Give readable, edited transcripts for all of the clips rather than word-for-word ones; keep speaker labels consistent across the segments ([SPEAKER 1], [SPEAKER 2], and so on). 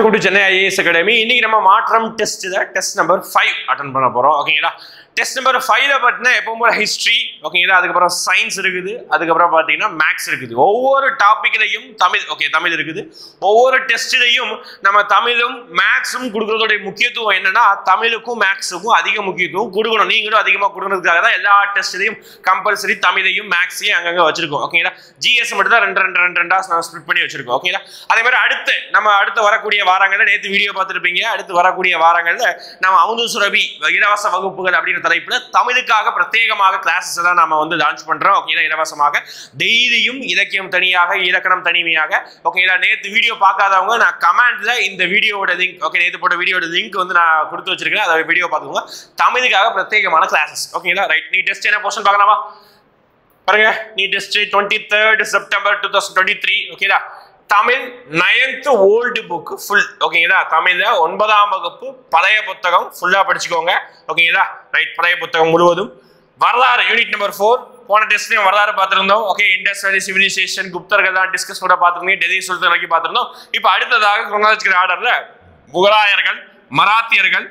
[SPEAKER 1] Welcome to Chennai IAS academy. இன்னைக்கு நம்ம மாற்றம் டெஸ்ட் நம்பர் 5 அட்டெண்ட் பண்ண போறோம். ஓகேங்களா, டெஸ்ட் நம்பர் 5ல பார்த்தீங்கன்னா எப்பவும் போல ஹிஸ்ட்ரி, ஓகேங்களா, அதுக்கப்புறம் சயின்ஸ் இருக்குது, அதுக்கப்புறம் பார்த்தீங்கன்னா மேக்ஸ் இருக்குது. ஒவ்வொரு டாபிக்லையும் தமிழ் இருக்குது. ஒவ்வொரு டெஸ்ட்லையும் நம்ம தமிழும் மேக்ஸும் கொடுக்கறதோடைய முக்கியத்துவம் என்னன்னா, தமிழுக்கும் மேக்ஸுக்கும் அதிக முக்கியத்துவம் கொடுக்கணும். நீங்களும் அதிகமாக கொடுக்கறதுக்காக தான் எல்லா டெஸ்ட்லையும் கம்பல்சரி தமிழையும் மேக்ஸையும் அங்கங்கே வச்சிருக்கோம். ஓகேங்களா, ஜிஎஸ் மட்டும் தான் ரெண்டா ஸ்பிளிட் பண்ணி வச்சிருக்கோம். ஓகேங்களா, அதே மாதிரி அடுத்து வரக்கூடிய வாரங்களில் நேற்று வீடியோ பார்த்துருப்பீங்க. அடுத்து வரக்கூடிய வாரங்களில் நம்ம அமுது சுரபி இலவச வகுப்புகள் அப்படின்னு தலைப்புல தமிழுக்காக பிரத்யேகமாக கிளாஸஸ் தான் நாம வந்து லான்ச் பண்றோம். ஓகேங்களா, இலவசமாக டெய்லியும் இலக்கியம் தனியாக, இலக்கணம் தனிமையாக. ஓகேங்களா, நேற்று வீடியோ பார்க்காதவங்க நான் கமெண்ட்ல இந்த வீடியோட லிங்க், ஓகே, நேற்று போட்ட வீடியோட லிங்க் வந்து நான் கொடுத்து வச்சிருக்கேன். அதை வீடியோ பார்த்துக்கோங்க. தமிழுக்காக பிரத்யேகமான கிளாஸஸ். ஓகேங்களா, ரைட். நீ டெஸ்ட் என்ன போர்ஷன் பார்க்கலாமா பாருங்க. நீ டெஸ்ட் 23rd செப்டம்பர் 2023. ஓகேங்களா, Tamil 9th old book full. ஓகேங்களா, தமிழ்ல 9ஆம் வகுப்பு பழைய புத்தகம் ஃபுல்லா படிச்சுக்கோங்க. ஓகேங்களா, ரைட். பழைய புத்தகம் முழுவதும். வரலாறு யூனிட் நம்பர் 4. போன டெஸ்ட்லயும் வரலாறு பார்த்திருந்தோம். ஓகே, இண்டஸ் வேலி சிவிலைசேஷன், குப்தர்கள் தான் டிஸ்கஸ் கூட பார்த்துருந்தீங்க. டெல்லி சுல்தான் வரைக்கும் பார்த்திருந்தோம். இப்போ அடுத்ததாக குரோனாலஜிக்கல் ஆர்டர்ல முகலாயர்கள், மராத்தியர்கள்,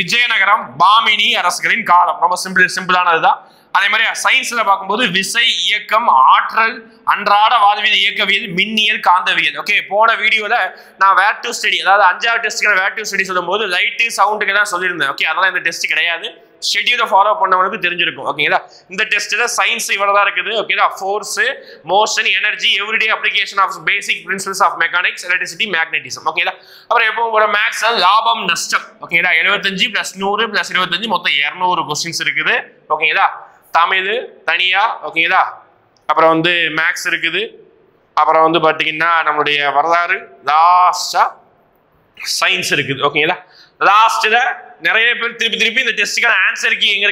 [SPEAKER 1] விஜயநகரம், பாமினி அரசுகளின் காலம். ரொம்ப சிம்பிளானதுதான். அதே மாதிரி சயின்ஸ்ல பார்க்கும்போது விசை, இயக்கம், ஆற்றல், அன்றாட வாழ்வியல், இயக்கவியல், மின்னியல், காந்தவியல். ஓகே, போன வீடியோல நான் வேர் டு ஸ்டடி, அதாவது 5வது டெஸ்ட்டுக்கு வேர் டு ஸ்டடி சொல்லும்போது லைட்டு சவுண்டுக்கு தான் சொல்லியிருந்தேன். ஓகே, அதெல்லாம் இந்த டெஸ்ட் கிடையாது. ஷெட்யூலை ஃபாலோ பண்ணவனுக்கு தெரிஞ்சிருக்கும். ஓகேங்களா, இந்த டெஸ்ட்ல சயின்ஸ் இவ்வளவுதான் இருக்குது. ஓகேங்களா, force, motion, energy, everyday application of basic principles of mechanics, electricity, magnetism. ஓகேங்களா, அப்புறம் எப்பவும் கூட மேக்ஸ் லாபம் நஷ்டம். ஓகேங்களா, 75 + 100 + 25 மொத்தம் 200 கொஸ்டின்ஸ் இருக்குது. ஓகேங்களா, தமிழ் தனியா. ஓகேங்களா, அப்புறம் வந்து மேக்ஸ் இருக்குது. அப்புறம் வந்து பார்த்தீங்கன்னா நம்மளுடைய வரலாறு, லாஸ்டா சயின்ஸ் இருக்குது. ஓகேங்களா, லாஸ்ட்ல நிறைய பேர் திருப்பி இந்த டெஸ்ட்டுக்கான ஆன்சர் கீ எங்க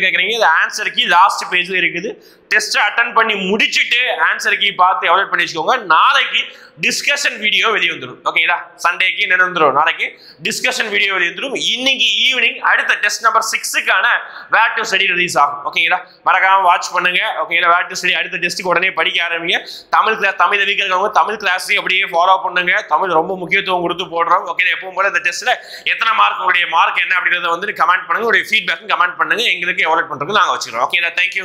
[SPEAKER 1] கேட்குறீங்க. இந்த ஆன்சர் கீ லாஸ்ட் பேஜ்ல இருக்குது. டெஸ்ட் அட்டன் பண்ணி முடிச்சுட்டு ஆன்சர் கீ பார்த்து எவாலுவேட் பண்ணி வச்சுக்கோங்க. நாளைக்கு டிஸ்கஷன் வீடியோ வெளியே வந்துடும். ஓகேங்களா, சண்டேக்கு என்ன வந்துடும், நாளைக்கு டிஸ்கஷன் வீடியோ வெளியே வந்துடும். இன்னைக்கு ஈவினிங் அடுத்த test number 6க்கான where to study release ஆகும். ஓகேங்களா, மறக்காம வாட்ச் பண்ணுங்க. ஓகேங்களா, வேர் டு ஸ்டடி அடுத்த டெஸ்ட்டுக்கு உடனே படிக்க ஆரம்பிங்க. தமிழ் வீக் இருக்கவங்க தமிழ் கிளாஸையும் அப்படியே ஃபாலோ பண்ணுங்க. தமிழ் ரொம்ப முக்கியத்துவம் கொடுத்து போடுறோம். ஓகே, எப்பவும் போல இந்த டெஸ்ட்ல எத்தனை மார்க், உங்களுடைய மார்க் என்ன அப்படின்றத வந்து கமெண்ட் பண்ணுங்க. உங்களுடைய ஃபீட்பேக் கமெண்ட் பண்ணுங்க. எங்களுக்கு எவாலுவேட் பண்றதுக்கு நாங்கள் வச்சுக்கிறோம். ஓகேங்களா, தேங்க்யூ.